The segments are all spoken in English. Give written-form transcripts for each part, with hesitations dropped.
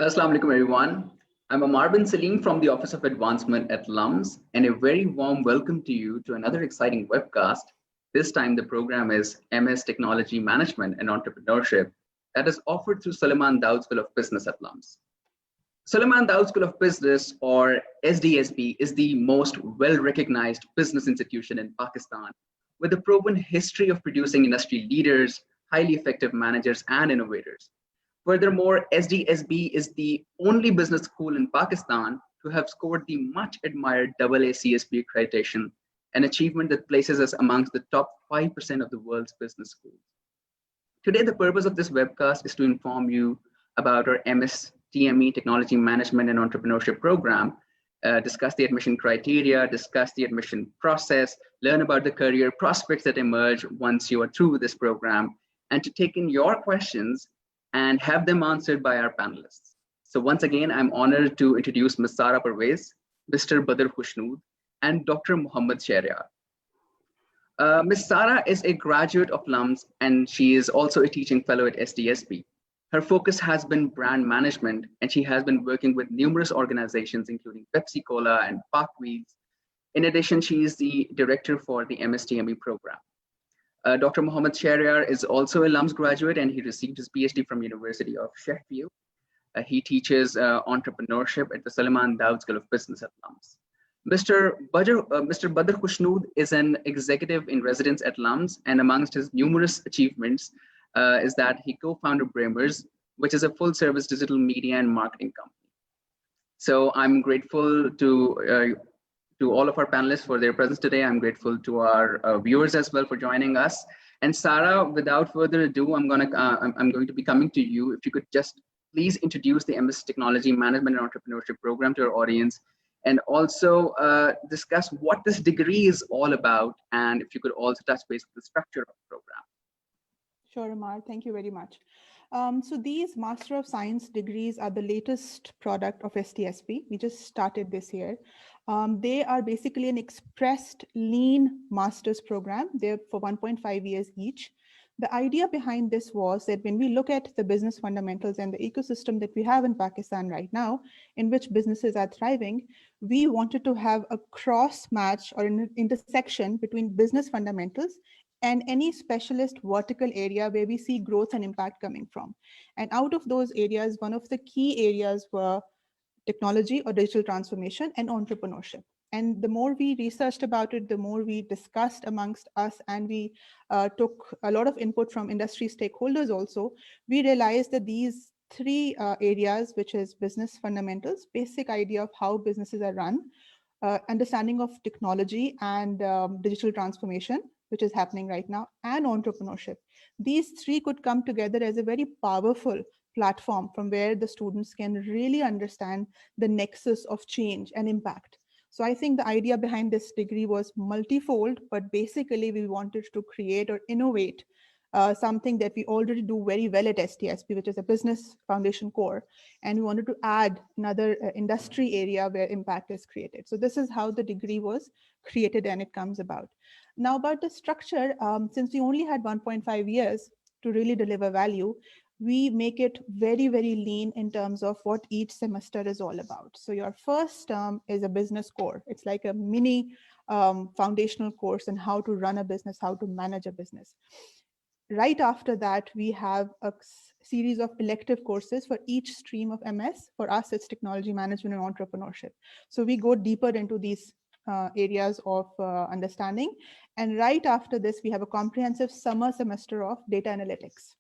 Assalamu alaikum, everyone. I'm Amar bin Salim from the Office of Advancement at LUMS, and a very warm welcome to you to another exciting webcast. This time, the program is MS Technology Management and Entrepreneurship that is offered through Suleman Dawood School of Business at LUMS. Suleman Dawood School of Business, or SDSB, is the most well-recognized business institution in Pakistan with a proven history of producing industry leaders, highly effective managers, and innovators. Furthermore, SDSB is the only business school in Pakistan to have scored the much admired AA CSP accreditation, an achievement that places us amongst the top 5% of the world's business schools. Today, the purpose of this webcast is to inform you about our Mstm Technology Management and Entrepreneurship program, discuss the admission criteria, discuss the admission process, learn about the career prospects that emerge once you are through with this program, and to take in your questions and have them answered by our panelists. So once again, I'm honored to introduce Ms. Sara Parvez, Mr. Badr Khushnood, and Dr. Muhammad Shahryar. Ms. Sara is a graduate of LUMS, and she is also a teaching fellow at SDSB. Her focus has been brand management, and she has been working with numerous organizations, including Pepsi Cola and Park Wheels. In addition, she is the director for the MSTME program. Dr. Muhammad Shahryar is also a LUMS graduate, and he received his PhD from University of Sheffield. He teaches entrepreneurship at the Suleman Dawood School of Business at LUMS. Mr. Badr Khushnood is an executive in residence at LUMS, and amongst his numerous achievements is that he co-founded Bramers, which is a full-service digital media and marketing company. So I'm grateful to all of our panelists for their presence today. I'm grateful to our viewers as well for joining us. And Sara, without further ado, I'm going to be coming to you. If you could just please introduce the MS Technology Management and Entrepreneurship program to our audience, and also discuss what this degree is all about, and if you could also touch base with the structure of the program. Sure, Amar, thank you very much. So these Master of Science degrees are the latest product of STSP. We just started this year. They are basically an expressed lean master's program. They're for 1.5 years each. The idea behind this was that when we look at the business fundamentals and the ecosystem that we have in Pakistan right now, in which businesses are thriving, we wanted to have a cross match or an intersection between business fundamentals and any specialist vertical area where we see growth and impact coming from. And out of those areas, one of the key areas were technology or digital transformation and entrepreneurship. And the more we researched about it, the more we discussed amongst us, and we took a lot of input from industry stakeholders also, we realized that these three areas, which is business fundamentals, basic idea of how businesses are run, understanding of technology and digital transformation, which is happening right now, and entrepreneurship. These three could come together as a very powerful platform from where the students can really understand the nexus of change and impact. So I think the idea behind this degree was multifold, but basically we wanted to create or innovate something that we already do very well at STSP, which is a business foundation core. And we wanted to add another industry area where impact is created. So this is how the degree was created and it comes about. Now about the structure, since we only had 1.5 years to really deliver value, we make it very, very lean in terms of what each semester is all about. So your first term is a business core. It's like a mini foundational course on how to run a business, how to manage a business. Right after that, we have a series of elective courses for each stream of MS. For us, it's technology management and entrepreneurship. So we go deeper into these areas of understanding. And right after this, we have a comprehensive summer semester of data analytics.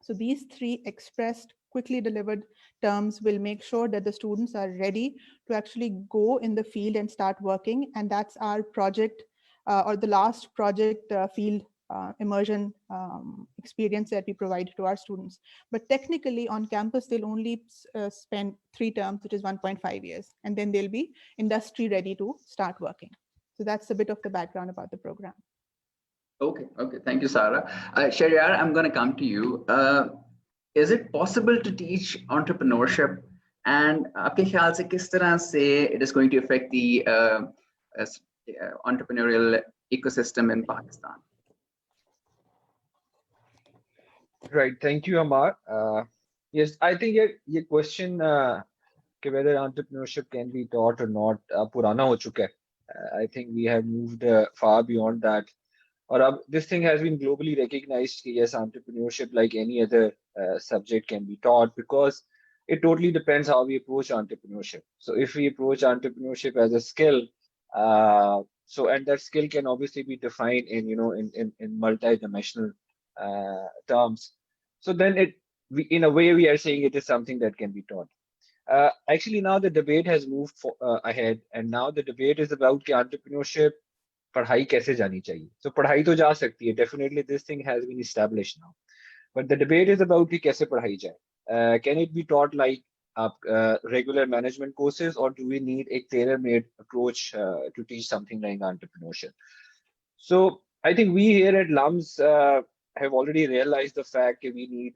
So these three expressed, quickly delivered terms will make sure that the students are ready to actually go in the field and start working. And that's our project or the last project field immersion experience that we provide to our students. But technically on campus, they'll only spend 3 terms, which is 1.5 years. And then they'll be industry ready to start working. So that's a bit of the background about the program. Okay, thank you, Sara. Shahryar, I'm going to come to you. Is it possible to teach entrepreneurship, and आपके ख्याल से किस तरह से it is going to affect the entrepreneurial ecosystem in Pakistan? Right, thank you, Amar. Yes, I think ये question कि whether entrepreneurship can be taught or not पुराना हो चुका है. I think we have moved far beyond that. और अब this thing has been globally recognized कि yes, entrepreneurship like any other subject can be taught because it totally depends how we approach entrepreneurship. So if we approach entrepreneurship as a skill, and that skill can obviously be defined in in multi-dimensional terms. So then in a way we are saying it is something that can be taught. Actually, now the debate has moved ahead, and now the debate is about कि entrepreneurship पढ़ाई कैसे जानी चाहिए. So पढ़ाई तो जा सकती है. Definitely, this thing has been established now. But the debate is about कि कैसे पढ़ाई जाए. Can it be taught like regular management courses, or do we need a tailor-made approach to teach something like entrepreneurship? So I think we here at LUMS have already realized the fact that we need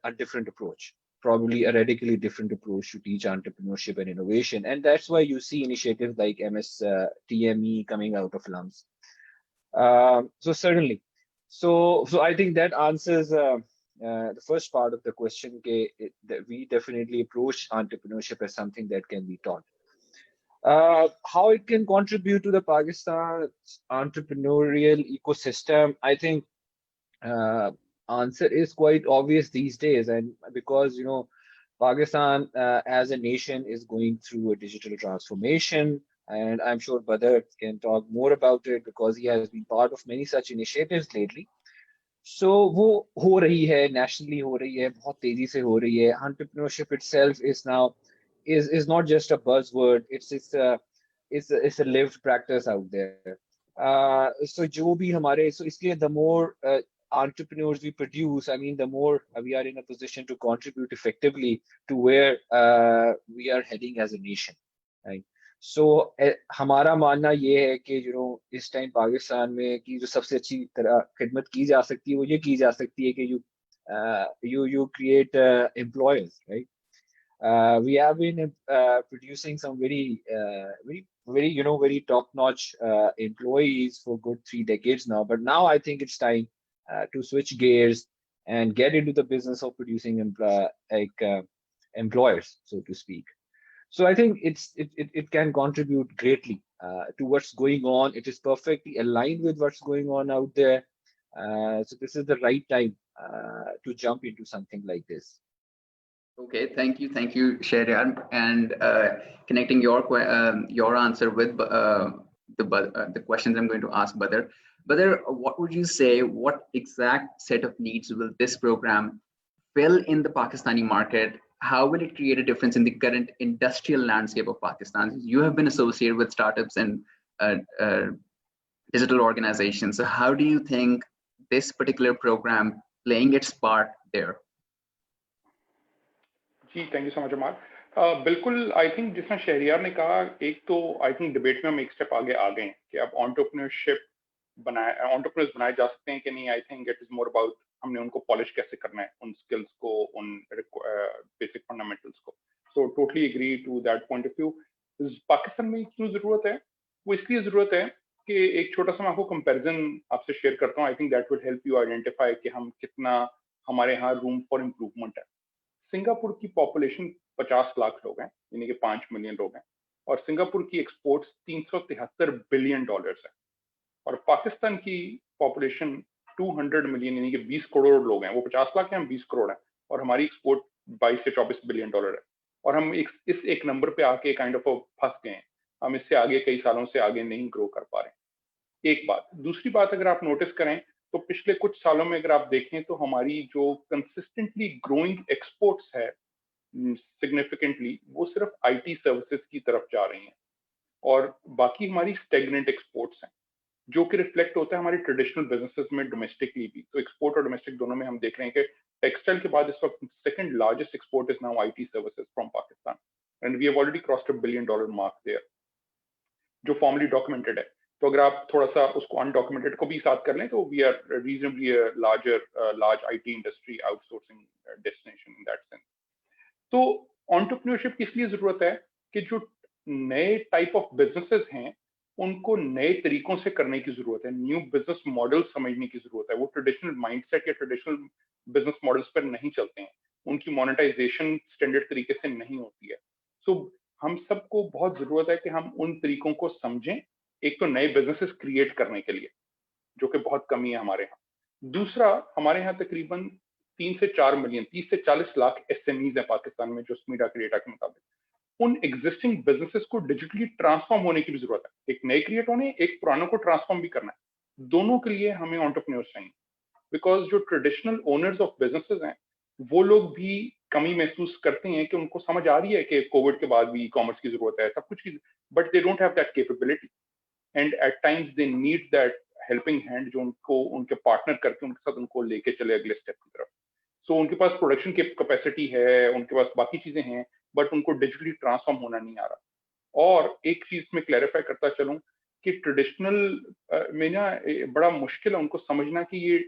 a different approach, probably a radically different approach to teach entrepreneurship and innovation. And that's why you see initiatives like Mstme coming out of LUMS. So certainly. So I think that answers the first part of the question, that we definitely approach entrepreneurship as something that can be taught. How it can contribute to the Pakistan entrepreneurial ecosystem, I think answer is quite obvious these days, and because Pakistan as a nation is going through a digital transformation, and I'm sure Badr can talk more about it because he has been part of many such initiatives lately. So वो हो रही है, nationally हो रही है, बहुत तेजी से हो रही है. Entrepreneurship itself is not just a buzzword. It's a lived practice out there. So जो भी हमारे, so इसलिए the more entrepreneurs we produce, I mean, the more we are in a position to contribute effectively to where we are heading as a nation, right? So हमारा मानना ये है कि इस टाइम पाकिस्तान में की जो सबसे अच्छी तरह खिदमत की जा सकती है वो ये की जा सकती है कि you create employers, right? We have been producing some very top-notch employees for good 3 decades now. But now I think it's time to switch gears and get into the business of producing employers, so to speak. So I think it can contribute greatly to what's going on. It is perfectly aligned with what's going on out there. So this is the right time to jump into something like this. Okay, thank you, Shahryar, and connecting your answer with the questions I'm going to ask Badr. Badr, what would you say? What exact set of needs will this program fill in the Pakistani market? How will it create a difference in the current industrial landscape of Pakistan? You have been associated with startups and digital organizations. So how do you think this particular program playing its part there? जी thank you so much Ammar. बिल्कुल I think जिसमें शहरियार ने कहा, एक तो I think debate में हम एक स्टेप आगे आ गए हैं कि अब एंटरप्रेन्योरशिप एंटरप्रेन्योर्स बनाए जा सकते हैं कि नहीं. I think it is more about हमने उनको पॉलिश कैसे करना है, उन स्किल्स को, उन बेसिक फंडामेंटल्स को. So totally agree to that point of view. Pakistan में क्यों जरूरत है? वो इसलिए जरूरत है कि एक छोटा सा मैं आपको कंपैरिजन आपसे शेयर करता हूँ. I think that will help you identify कि हम कितना हमारे यहाँ रूम फॉर इम्प्रूवमेंट है. सिंगापुर की पॉपुलेशन 50 लाख लोग हैं, यानी कि 5 मिलियन लोग हैं, और सिंगापुर की एक्सपोर्ट्स $373 बिलियन है. और पाकिस्तान की पॉपुलेशन 200 मिलियन यानी कि 20 करोड़ लोग हैं. वो 50 लाख हैं, हम 20 करोड़ हैं, और हमारी एक्सपोर्ट 22 से 24 बिलियन डॉलर है. और हम इस एक नंबर पे आके काइंड ऑफ फंस गए हैं. हम इससे आगे कई सालों से आगे नहीं ग्रो कर पा रहे हैं. एक बात. दूसरी बात, अगर आप नोटिस करें तो पिछले कुछ सालों में अगर आप देखें तो हमारी जो कंसिस्टेंटली ग्रोइंग एक्सपोर्ट्स है सिग्निफिकेंटली, वो सिर्फ आईटी सर्विसेज की तरफ जा रही हैं, और बाकी हमारी स्टेगनेंट एक्सपोर्ट्स हैं, जो कि रिफ्लेक्ट होता है हमारी ट्रेडिशनल बिजनेसेस में डोमेस्टिकली भी. तो एक्सपोर्ट और डोमेस्टिक दोनों में हम देख रहे हैं कि टेक्सटाइल के बाद इस वक्त second largest export is now IT services from Pakistan, and we have already crossed $1 billion mark there, जो फॉर्मली डॉक्यूमेंटेड है. तो अगर आप थोड़ा सा उसको अनडॉक्यूमेंटेड को भी साथ कर लें तो we are reasonably large IT industry outsourcing destination in that sense. तो एंटरप्रेन्योरशिप की इसलिए जरूरत है कि जो नए टाइप ऑफ बिजनेसेस हैं उनको नए तरीकों से करने की जरूरत है. न्यू बिजनेस मॉडल समझने की जरूरत है. वो ट्रेडिशनल माइंडसेट या ट्रेडिशनल बिजनेस मॉडल्स पर नहीं चलते हैं. उनकी मोनेटाइजेशन स्टैंडर्ड तरीके से नहीं होती है। सो हम सबको बहुत जरूरत है कि हम उन तरीकों को समझें, एक तो नए बिजनेसेस क्रिएट करने के लिए, जो कि बहुत कमी है हमारे यहाँ। दूसरा, हमारे यहाँ तकरीबन 3 से 4 मिलियन, 30 से 40 लाख SMEs है पाकिस्तान में, जो स्मीडा के डेटा के मुताबिक। उन एग्जिस्टिंग बिजनेसेस को डिजिटली ट्रांसफॉर्म होने की भी जरूरत है। एक नए क्रिएट होने, एक पुरानों को ट्रांसफॉर्म भी करना है। दोनों के लिए हमें एंटरप्रेन्योर्स चाहिए, बिकॉज जो ट्रेडिशनल ओनर्स ऑफ बिजनेसेस हैं, वो लोग भी कमी महसूस करते हैं कि उनको समझ आ रही है कि कोविड के बाद भी ई कॉमर्स की जरूरत है, सब कुछ की, but they don't have that capability, and at times they need that helping hand, जो उनको उनके पार्टनर करके उनके साथ उनको लेके चले अगले स्टेप की तरफ। सो उनके पास प्रोडक्शन की कैपेसिटी है, उनके पास बाकी चीजें हैं, बट उनको डिजिटली ट्रांसफॉर्म होना नहीं आ रहा। और एक चीज में क्लैरिफाई करता चलूं कि ट्रेडिशनल में ना बड़ा मुश्किल है उनको समझना कि ये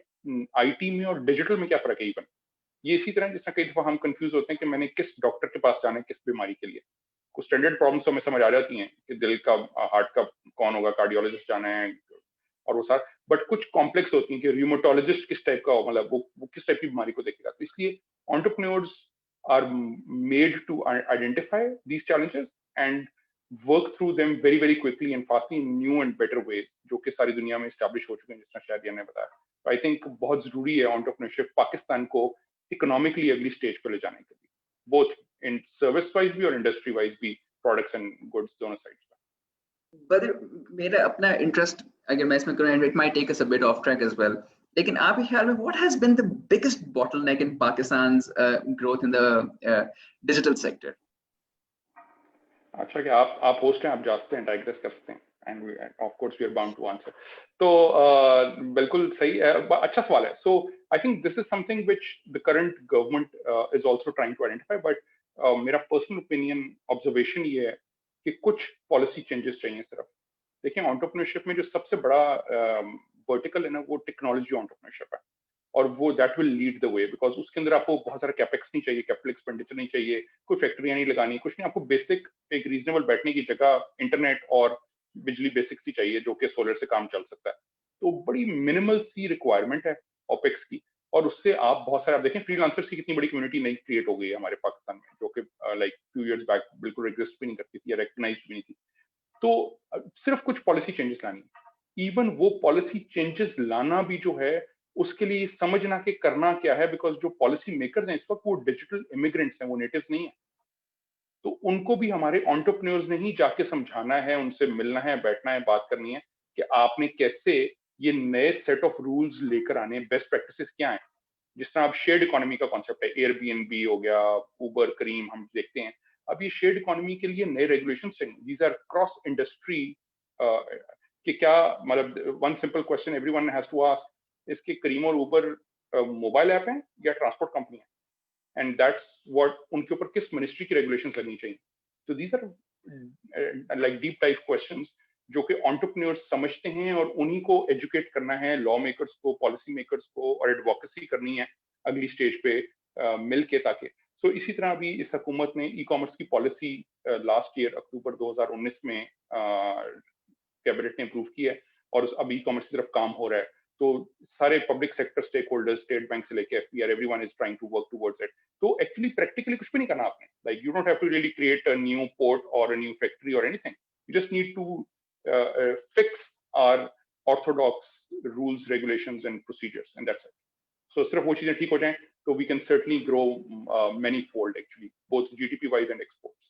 IT में और डिजिटल में क्या फर्क है। इवन ये इसी तरह जिस तरह कई दफा हम कंफ्यूज होते हैं कि मैंने किस डॉक्टर के पास जाना है किस बीमारी के लिए। कुछ स्टैंडर्ड प्रॉब्लम्स तो हमें समझ आ जाती हैं कि दिल का, हार्ट का कौन होगा, कार्डियोलॉजिस्ट जाना है और वो सारा, बट कुछ कॉम्प्लेक्स होती हैं कि र्यूमेटोलॉजिस्ट किस टाइप का हो, मतलब वो किस टाइप की बीमारी को देखेगा। तो इसलिए entrepreneurs are made to identify these challenges and work through them very very quickly and fastly in new and better way, जो कि सारी दुनिया में एस्टैब्लिश हो चुके हैं, जिस तरह शायद ने बताया। आई थिंक बहुत जरूरी है एंटरप्रेन्योरशिप पाकिस्तान को इकोनॉमिकली अगली स्टेज पे ले जाने के लिए, बोथ इन सर्विस वाइज भी और इंडस्ट्री वाइज भी, प्रोडक्ट्स एंड गुड्स दोनों साइड्स पे। बदर, मेरा अपना इंटरेस्ट अगर मैं इसमें करूं, it might take us a bit of track as well, लेकिन आपके ख्याल में what has been the biggest bottleneck in Pakistan's growth in the digital sector? अच्छा, कि आप होस्ट हैं, आप जानते हैं, डायग्रेस कर सकते हैं, and of course we are bound to answer. तो बिल्कुल सही है, अच्छा सवाल है। So I think this is something which the current government is also trying to identify, but मेरा पर्सनल ओपिनियन, ऑब्जर्वेशन ये है कि कुछ पॉलिसी चेंजेस चाहिए सिर्फ। देखिए, एंटरप्रेन्योरशिप में जो सबसे बड़ा वर्टिकल है ना, वो टेक्नोलॉजी एंटरप्रेन्योरशिप है, और वो that will lead the way, because उसके अंदर आपको बहुत सारा कैपेक्स नहीं चाहिए, कैपिटल एक्सपेंडिचर नहीं चाहिए, कोई फैक्ट्रियां नहीं लगानी, कुछ नहीं, आपको बेसिक एक रीजनेबल बैठने की जगह, इंटरनेट और बिजली बेसिक सी चाहिए, जो कि सोलर से काम चल सकता है। तो बड़ी मिनिमल सी रिक्वायरमेंट है ओपेक्स की, और उससे आप बहुत सारे, आप देखें फ्रीलांसर्स की कितनी बड़ी कम्युनिटी नई क्रिएट हो गई है हमारे पाकिस्तान में, जो कि लाइक फ्यू इयर्स बैक बिल्कुल एग्जिस्ट भी नहीं करती थी या रिकग्नाइज भी नहीं थी। तो सिर्फ कुछ पॉलिसी चेंजेस लानी, इवन वो पॉलिसी चेंजेस लाना भी जो है, उसके लिए समझना कि करना क्या है, बिकॉज जो पॉलिसी मेकर्स हैं इस वक्त, वो डिजिटल इमिग्रेंट्स हैं, वो नेटिव्स नहीं है। तो उनको भी हमारे एंटरप्रेन्योर्स ने ही जाके समझाना है, उनसे मिलना है, बैठना है, बात करनी है कि आपने कैसे ये नए सेट ऑफ रूल्स लेकर आने, बेस्ट प्रैक्टिसेस क्या है। जिस तरह अब शेयर्ड इकोनॉमी का कॉन्सेप्ट है, एयरबीएनबी हो गया, उबर, करीम, हम देखते हैं अब ये शेयर्ड इकोनॉमी के लिए नए रेगुलेशन चाहिए। दीज आर क्रॉस इंडस्ट्री, कि क्या मतलब, one simple question everyone has to ask, इसके करीम और उबर मोबाइल ऐप हैं या ट्रांसपोर्ट कंपनी है, एंड दैट्स व्हाट, उनके ऊपर किस मिनिस्ट्री की रेगुलेशन लगनी चाहिए। तो these are like deep type questions, जो कि एंटरप्रेन्योर्स समझते हैं, और उन्हीं को एजुकेट करना है, लॉ मेकर्स को, पॉलिसी मेकर्स को, और एडवोकेसी करनी है अगली स्टेज पे मिल के, ताकि सो इसी तरह भी इस हुकूमत ने ई कॉमर्स की पॉलिसी लास्ट ईयर अक्टूबर 2019 में कैबिनेट ने अप्रूव की है, और अब ई कॉमर्स की तरफ काम हो रहा है। तो सारे public sector stakeholders, state bank से लेके FPR, everyone is trying to work towards it. तो एक्चुअली प्रैक्टिकली कुछ भी नहीं करना आपने, like you don't have to really create a new port और अ न्यू फैक्ट्री और anything, you just need to fix our orthodox rules, regulations and procedures, and that's it. So सिर्फ वो चीजें ठीक हो जाएं तो we can certainly grow many fold actually, both GDP wise and exports.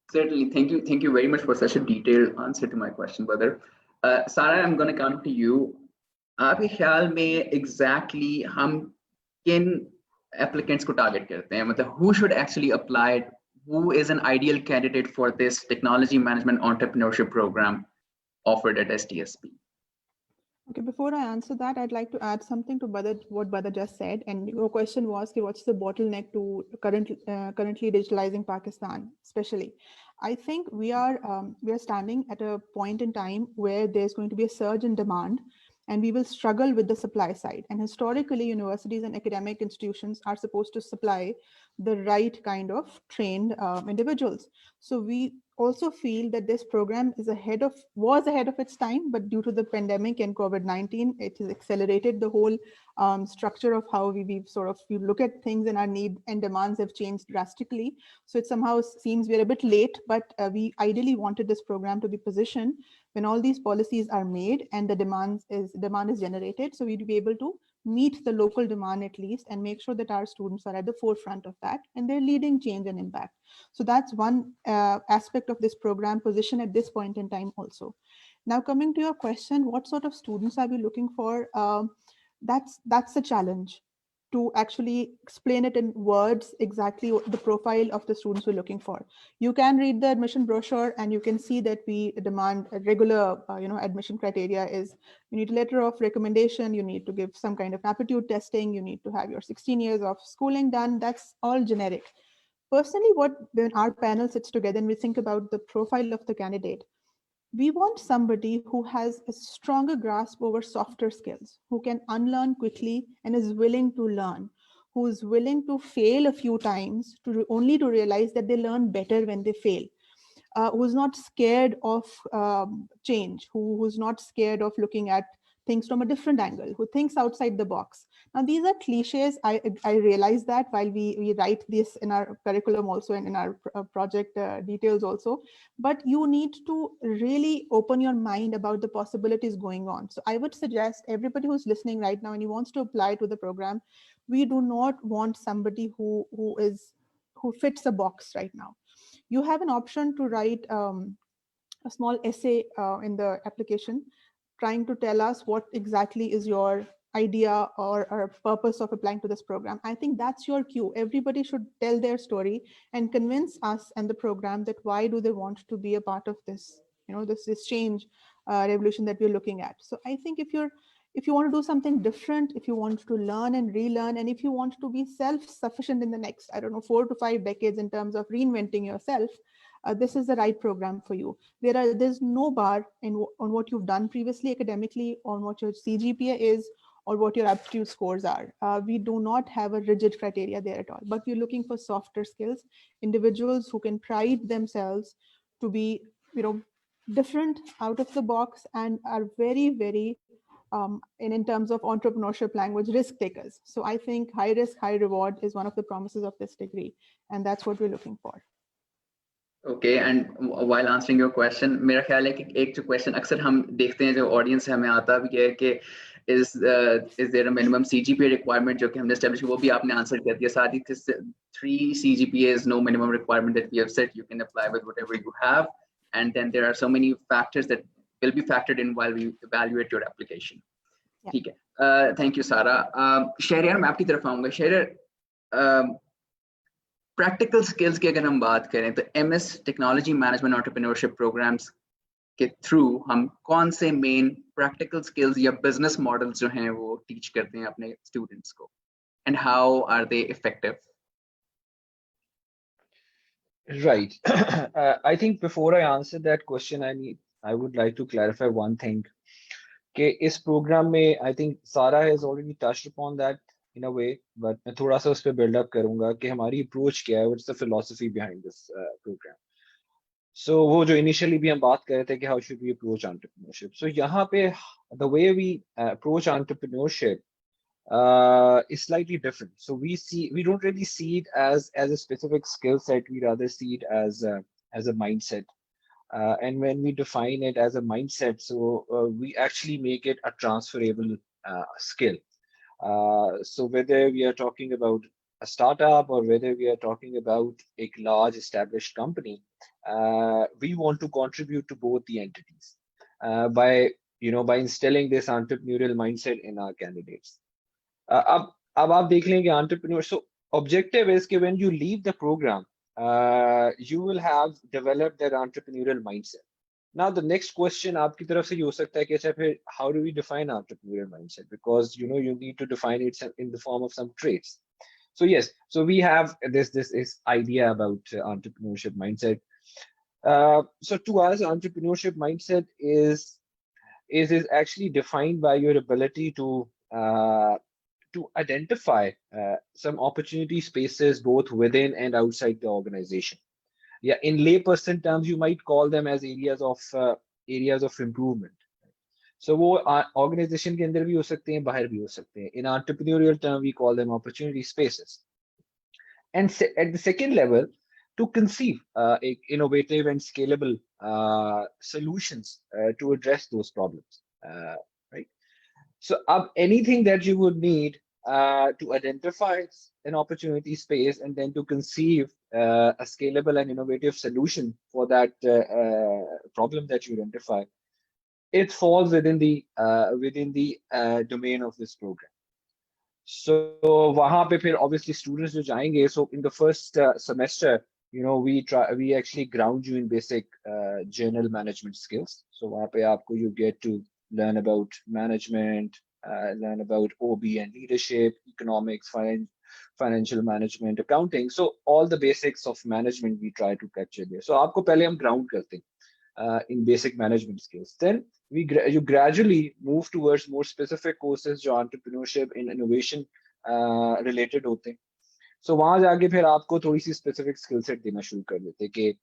Certainly, thank you very much for such a detailed answer to my question, brother. Sarah, I'm going to come to you. आपके ख्याल में exactly हम किन applicants को target करते हैं, मतलब who should actually apply it, who is an ideal candidate for this technology management entrepreneurship program offered at SDSB? Okay, before I answer that, I'd like to add something to what Badr just said. And your question was, what's the bottleneck to currently digitalizing Pakistan, especially? I think we are standing at a point in time where there's going to be a surge in demand, and we will struggle with the supply side. And historically, universities and academic institutions are supposed to supply the right kind of trained individuals. So we also feel that this program is was ahead of its time, but due to the pandemic and COVID-19, it has accelerated the whole structure of how we look at things, and our need and demands have changed drastically. So it somehow seems we're a bit late, but we ideally wanted this program to be positioned when all these policies are made and the demand is generated. So we'd be able to meet the local demand at least and make sure that our students are at the forefront of that and they're leading change and impact. So that's one aspect of this program position at this point in time also. Now coming to your question, what sort of students are we looking for? That's a challenge to actually explain it in words exactly what the profile of the students we're looking for. You can read the admission brochure and you can see that we demand a regular admission criteria is you need a letter of recommendation, you need to give some kind of aptitude testing, you need to have your 16 years of schooling done. That's all generic. Personally, when our panel sits together and we think about the profile of the candidate, we want somebody who has a stronger grasp over softer skills, who can unlearn quickly and is willing to learn, who is willing to fail a few times only to realize that they learn better when they fail. Who's not scared of change, who's not scared of looking at things from a different angle, who thinks outside the box. Now, these are cliches. I realize that while we write this in our curriculum also and in our project details also, but you need to really open your mind about the possibilities going on. So I would suggest everybody who's listening right now and he wants to apply to the program, we do not want somebody who fits a box right now. You have an option to write a small essay in the application trying to tell us what exactly is your idea or purpose of applying to this program. I think that's your cue. Everybody should tell their story and convince us and the program that why do they want to be a part of this, this change revolution that we're looking at. So I think if you want to do something different, if you want to learn and relearn, and if you want to be self-sufficient in the next, 4 to 5 decades in terms of reinventing yourself, this is the right program for you. There's no bar on what you've done previously academically, on what your Cgpa is, or what your aptitude scores are. We do not have a rigid criteria there at all, but we're looking for softer skills, individuals who can pride themselves to be, different, out of the box, and are very, very, in terms of entrepreneurship language, risk takers. So I think high risk, high reward is one of the promises of this degree, and that's what we're looking for. Okay, and while answering your question, मेरा ख्याल है कि एक जो question अक्सर हम देखते हैं जो audience हमें आता भी है कि is there a minimum CGPA requirement जो कि हमने establish वो भी आपने answer कर दिया. साथ ही 3 CGPA is no minimum requirement that we have said. You can apply with whatever you have, and then there are so many factors that will be factored in while we evaluate your application. ठीक है. Thank you, Sara. Shahryar, मैं आपकी तरफ आऊँगा. Shahryar, practical skills की अगर हम बात करें तो MS technology management entrepreneurship programs के थ्रू हम कौन से मेन प्रैक्टिकल स्किल्स या बिजनेस मॉडल्स जो हैं वो टीच करते हैं अपने स्टूडेंट्स को, and how are they effective? Right. I think before I answer that question, I would like to clarify one thing. कि इस प्रोग्राम में I think Sara has already touched upon that in a way, but मैं थोड़ा सा उस पर build up करूँगा कि हमारी approach क्या है, what's the philosophy behind this program. So वो जो initially भी हम बात कर रहे थे कि how should we approach entrepreneurship. So यहाँ पे the way we approach entrepreneurship is slightly different. So we don't really see it as a specific skill set. We rather see it as a mindset. And when we define it as a mindset, so we actually make it a transferable skill. So whether we are talking about a startup or whether we are talking about a large established company, we want to contribute to both the entities by instilling this entrepreneurial mindset in our candidates. अब आप देख लेंगे entrepreneur. So objective is कि when you leave the program, you will have developed that entrepreneurial mindset. Now the next question आपकी तरफ से ये हो सकता है कि अच्छा फिर how do we define entrepreneurial mindset? Because you need to define it in the form of some traits. So yes, so we have this idea about entrepreneurship mindset. So to us, entrepreneurship mindset is actually defined by your ability to identify some opportunity spaces both within and outside the organization. Yeah, in layperson terms, you might call them as areas of improvement. So वो organization के अंदर भी हो सकते हैं, बाहर भी हो सकते हैं. In entrepreneurial term, we call them opportunity spaces. And at the second level, to conceive innovative and scalable solutions to address those problems, right? So anything that you would need to identify an opportunity space and then to conceive a scalable and innovative solution for that problem that you identify, it falls within the domain of this program. So वहाँ पे फिर obviously students जो जाएंगे, so in the first semester, we actually ground you in basic journal management skills. So वहाँ पे आपको you get to learn about management, learn about OB and leadership, economics, financial management, accounting. So all the basics of management we try to capture there. So आपको पहले हम ground करते हैं in basic management skills. Then you gradually move towards more specific courses जो entrepreneurship and innovation related होते हैं. So वहाँ जाके फिर आपको थोड़ी सी specific skill set देना शुरू कर देते हैं कि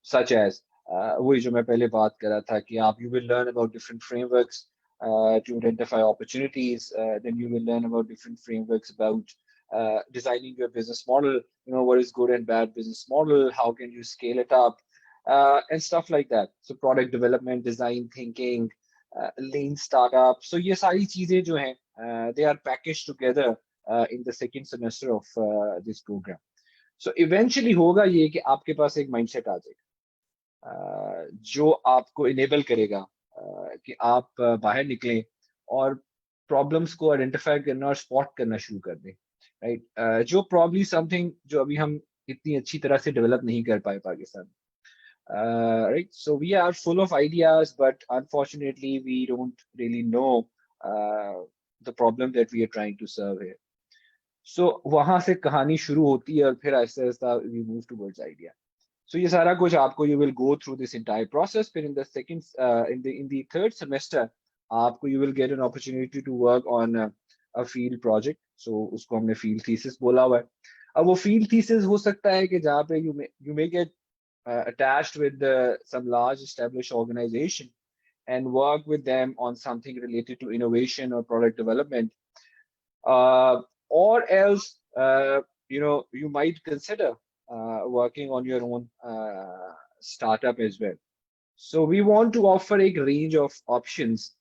such as वही जो मैं पहले बात कर रहा था कि you will learn about different frameworks to identify opportunities. Then you will learn about different frameworks about designing your business model. What is good and bad business model? How can you scale it up? And stuff like that. So product development, design thinking, lean startup. So ये सारी चीजें जो हैं, they are packaged together in the second semester of this program. So eventually होगा ये कि आपके पास एक mindset आ जाएगा जो आपको enable करेगा कि आप बाहर निकलें और problems को identify करना और spot करना शुरू कर दें, right? जो probably something जो अभी हम इतनी अच्छी तरह से develop नहीं कर पाए Pakistan. Right, so we are full of ideas, but unfortunately we don't really know the problem that we are trying to serve here. So वहाँ से कहानी शुरू होती है और फिर आहिस्ता we move towards idea. So ये सारा कुछ आपको you will go through this entire process. But in the second, in the third semester, आपको you will get an opportunity to work on a field project. So उसको हमने field thesis बोला हुआ है. अब वो field thesis हो सकता है कि जहाँ पे you may get attached with some large established organization and work with them on something related to innovation or product development, or else you might consider working on your own startup as well. So we want to offer a range of options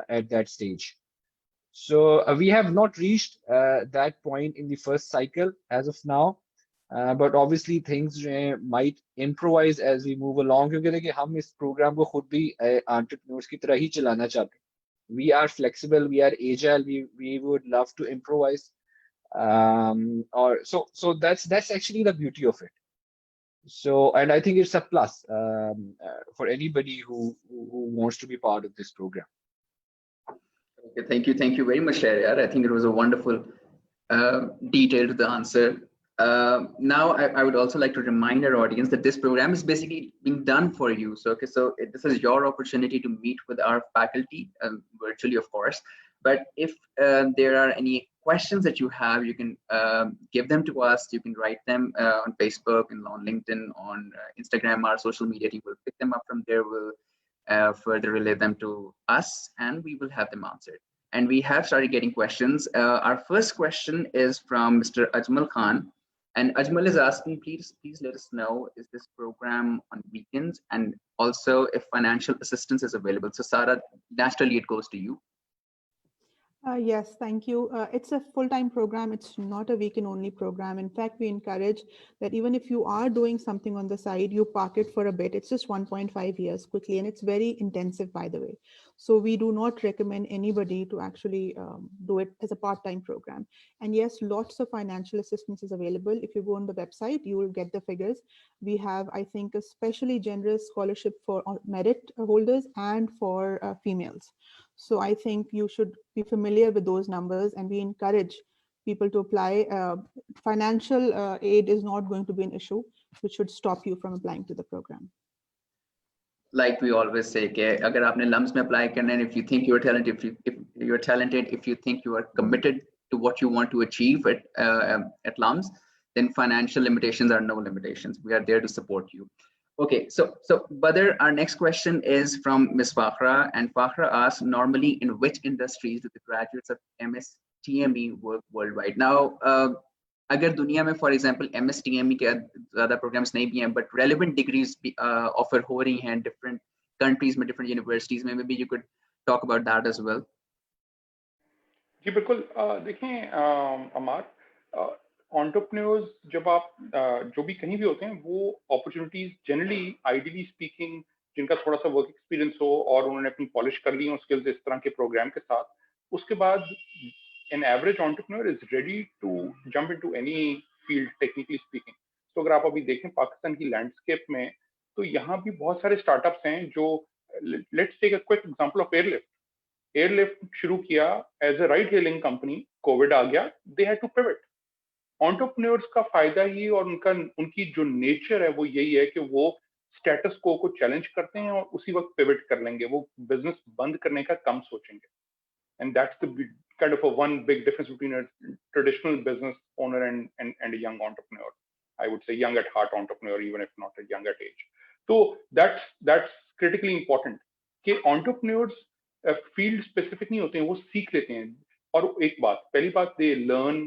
at that stage. So we have not reached that point in the first cycle as of now. But obviously things might improvise as we move along क्योंकि देखिए हम इस program को खुद भी entrepreneurs की तरह ही चलाना चाहते हैं. We are flexible, we are agile, we would love to improvise, or so that's actually the beauty of it. So, and I think it's a plus for anybody who wants to be part of this program. Okay, thank you very much, Shahriyar. I think it was a wonderful detail to the answer. Now I would also like to remind our audience that this program is basically being done for you. So this is your opportunity to meet with our faculty virtually, of course. But if there are any questions that you have, you can give them to us. You can write them on Facebook and on LinkedIn, on Instagram. Our social media team will pick them up from there. We'll further relay them to us, and we will have them answered. And we have started getting questions. Our first question is from Mr. Ajmal Khan. And Ajmal is asking, please let us know, is this program on weekends, and also if financial assistance is available? So Sarah, naturally it goes to you. Yes, thank you. It's a full-time program. It's not a weekend only program. In fact, we encourage that even if you are doing something on the side, you park it for a bit. It's just 1.5 years quickly, and it's very intensive, by the way. So we do not recommend anybody to actually do it as a part-time program. And yes, lots of financial assistance is available. If you go on the website, you will get the figures. We have, I think, a especially generous scholarship for merit holders and for females. So I think you should be familiar with those numbers, and we encourage people to apply. Financial aid is not going to be an issue, which should stop you from applying to the program. Like we always say, agar aapne LUMS mein apply karna, and if you think you're talented, if you're talented, if you think you are committed to what you want to achieve at LUMS, then financial limitations are no limitations. We are there to support you. Okay, so Badr, our next question is from Ms. Fakhra, and Fakhra asks, normally in which industries do the graduates of MSTME work worldwide? Now, अगर दुनिया में for example MSTME के ज़्यादा programs नहीं भी हैं, but relevant degrees offer हो रही हैं different countries में, different universities में, maybe you could talk about that as well. जी बिल्कुल, देखें अमार, entrepreneurs जब आप जो भी कहीं भी होते हैं, वो opportunities generally ideally speaking जिनका थोड़ा सा work experience हो और उन्होंने अपनी polish कर ली हो skills इस तरह के program के साथ, उसके बाद an average entrepreneur is ready to jump into any field technically speaking. तो अगर आप अभी देखें पाकिस्तान की landscape में, तो यहाँ भी बहुत सारे startups हैं जो, let's take a quick example of Airlift. Airlift शुरू किया as a ride hailing company, COVID आ गया, they had to pivot. Entrepreneurs का फायदा ही और उनकी जो नेचर है वो यही है कि वो स्टेटस को चैलेंज करते हैं और उसी वक्त पिवट कर लेंगे, वो बिजनेस बंद करने का कम सोचेंगे. And that's the kind of a one big difference between a traditional business owner and a young entrepreneur. I would say young at heart entrepreneur, even if not a young at age. So that's critically important कि entrepreneurs field specific नहीं होते हैं, वो सीख लेते हैं. और एक बात, पहली बात, they learn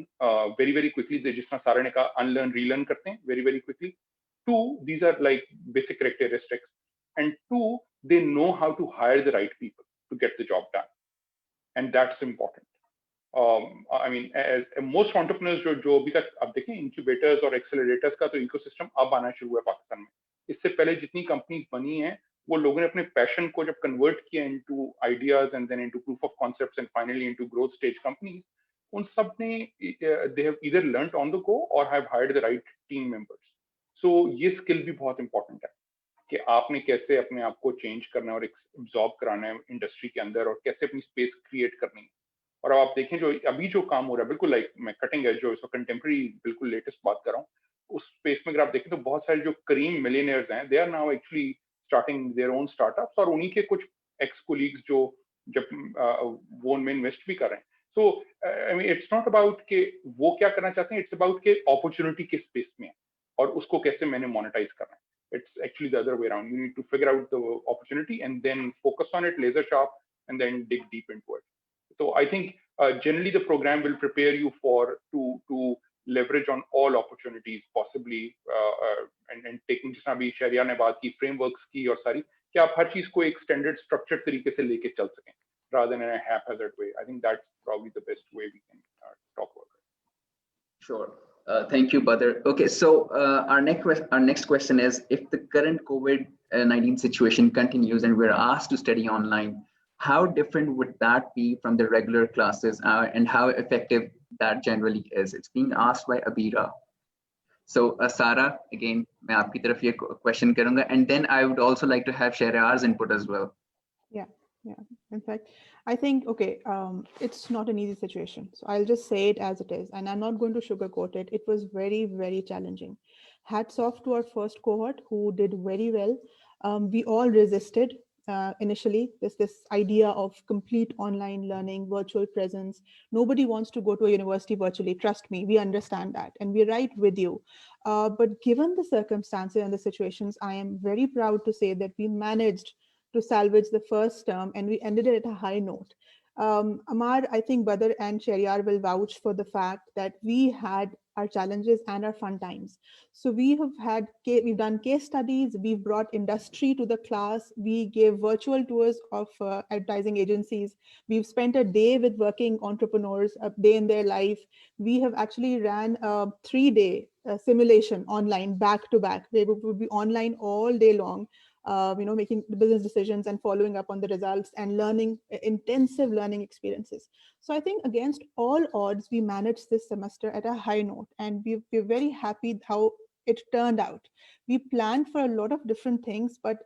very very quickly, जिस तरह सारा ने कहा, अनलर्न रीलर्न करते हैं very very quickly. Two, these are like basic characteristics. And two, they know how to hire the right people to get the job done, and that's important. I mean most entrepreneurs जो अभी तक आप देखें, incubators और accelerators का तो ecosystem अब आना शुरू हुआ पाकिस्तान में. इससे पहले जितनी कंपनीज बनी हैं, वो लोगों ने अपने पैशन को जब कन्वर्ट किया into ideas and then into proof of concepts and finally into growth stage companies, उन सब ने they have either learned on the go और have hired the right team members. So ये स्किल भी बहुत इंपॉर्टेंट है कि आपने कैसे अपने आप को चेंज करना है और एब्जॉर्ब कराना है इंडस्ट्री के अंदर और कैसे अपनी स्पेस क्रिएट करनी है. और अब आप देखें जो अभी जो काम हो रहा है, बिल्कुल लाइक मैं कटिंग एज जो कंटेम्प्रेरी बिल्कुल लेटेस्ट बात कर रहा हूँ, उस स्पेस में अगर आप देखें तो बहुत सारे जो करीम मिलियनियर्स हैं, they are now actually starting their own startups, और उन्हीं के कुछ ex colleagues जो जब वो उनमें इन्वेस्ट भी कर रहे हैं. So I mean it's not about कि वो क्या करना चाहते हैं, it's about कि opportunity किस space में है और उसको कैसे मैंने monetize करना है. It's actually the other way around. You need to figure out the opportunity and then focus on it laser sharp and then dig deep into it. So I think generally the program will prepare you to leverage on all opportunities possibly and taking जिसना भी शरिया ने बात की, frameworks की और सारी, कि आप हर चीज को एक standard structured तरीके से लेके चल सकें rather than in a haphazard way. I think that's probably the best way we can talk about it. Sure. Thank you, Badr. Okay, so our next question is, if the current COVID-19 situation continues and we're asked to study online, how different would that be from the regular classes and how effective that generally is? It's being asked by Abira. So Sarah, again, मैं आपकी तरफ ये question करूँगा, and then I would also like to have Shahriyar's input as well. Yeah. In fact, I think, okay, it's not an easy situation. So I'll just say it as it is, and I'm not going to sugarcoat it. It was very, very challenging. Hats off to our first cohort who did very well. We all resisted initially. This idea of complete online learning, virtual presence. Nobody wants to go to a university virtually. Trust me, we understand that, and we're right with you. But given the circumstances and the situations, I am very proud to say that we managed to salvage the first term, and we ended it at a high note. Amar, I think Badr and Shahriyar will vouch for the fact that we had our challenges and our fun times. So we've done case studies, we've brought industry to the class, we gave virtual tours of advertising agencies, we've spent a day with working entrepreneurs, a day in their life. We have actually ran a 3-day simulation online back to back. They would be online all day long. Making the business decisions and following up on the results and learning, intensive learning experiences. So I think against all odds, we managed this semester at a high note, and we're very happy how it turned out. We planned for a lot of different things, but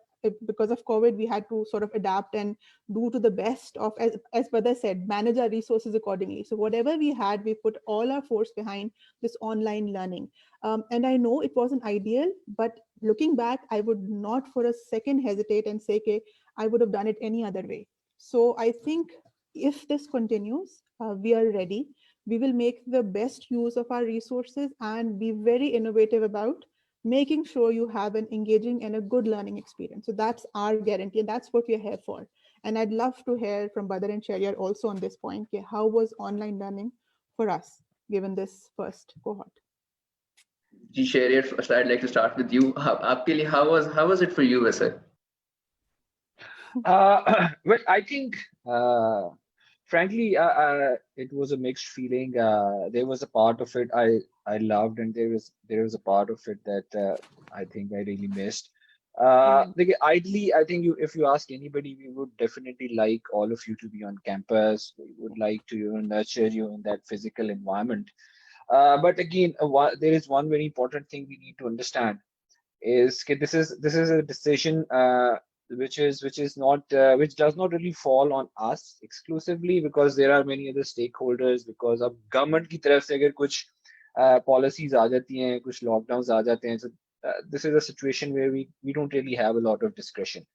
because of COVID, we had to sort of adapt and do to the best of, as Badr said, manage our resources accordingly. So whatever we had, we put all our force behind this online learning. And I know it wasn't ideal, but looking back, I would not for a second hesitate and say, okay, I would have done it any other way. So I think if this continues, we are ready. We will make the best use of our resources and be very innovative about making sure you have an engaging and a good learning experience. So that's our guarantee, and that's what we're here for. And I'd love to hear from Badr and Sharia also on this point. Okay, how was online learning for us, given this first cohort? Ji शेरियर, first I'd like to start with you. आपके लिए how was it for you वैसे? Well, I think, frankly, it was a mixed feeling. There was a part of it I loved, and there was a part of it that I think I really missed. Ideally, I think if you ask anybody, we would definitely like all of you to be on campus. We would like to nurture you in that physical environment. But again, there is one very important thing we need to understand is that this is a decision which does not really fall on us exclusively, because there are many other stakeholders. Because अब government की तरफ से अगर कुछ policies आ जाती हैं, कुछ lockdowns आ जाते हैं, so this is a situation where we don't really have a lot of discretion.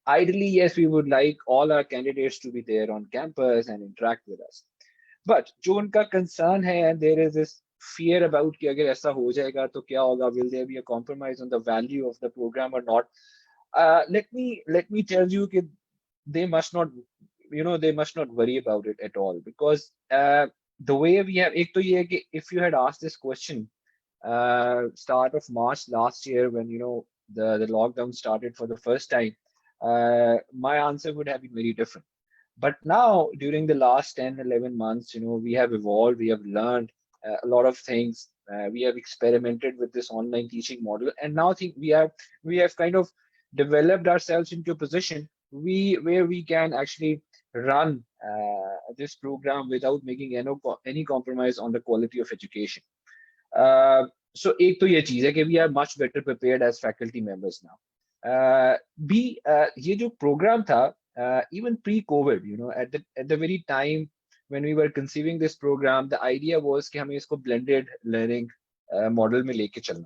Ideally, yes, we would like all our candidates to be there on campus and interact with us. But जो उनका concern है, and there is this fear about कि अगर ऐसा हो जाएगा तो क्या होगा, will there be a compromise on the value of the program or not? Let me tell you that they must not, they must not worry about it at all, because the way we have, एक तो ये है कि if you had asked this question start of March last year, when the lockdown started for the first time, my answer would have been very different. But now, during the last 10, 11 months, we have evolved, we have learned a lot of things. We have experimented with this online teaching model, and now I think we have kind of developed ourselves into a position where we can actually run this program without making any compromise on the quality of education. So एक तो ये चीज है कि we are much better prepared as faculty members now. ये जो program था, even pre-COVID, at the very time when we were conceiving this program, the idea was कि हमें इसको blended learning model में लेके चलना.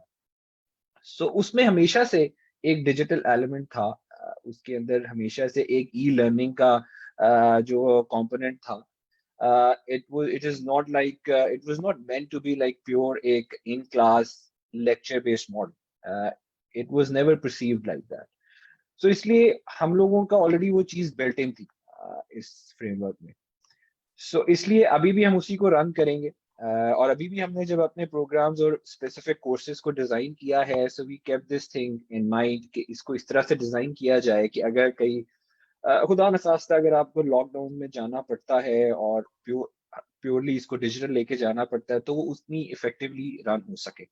So उसमें हमेशा से एक digital element था, उसके अंदर हमेशा से एक e-learning का जो component था. It was not meant to be like pure एक in-class lecture-based model. It was never perceived like that. So इसलिए हम लोगों का already वो चीज built in थी इस framework में. So इसलिए अभी भी हम उसी को run करेंगे. और अभी भी हमने जब अपने programs और specific courses को design किया है, so we kept this thing in mind कि इसको इस तरह से design किया जाए कि अगर कहीं खुदा न खास्ता अगर आपको lockdown में जाना पड़ता है और purely इसको digital लेके जाना पड़ता है, तो वो उतनी effectively run हो सके.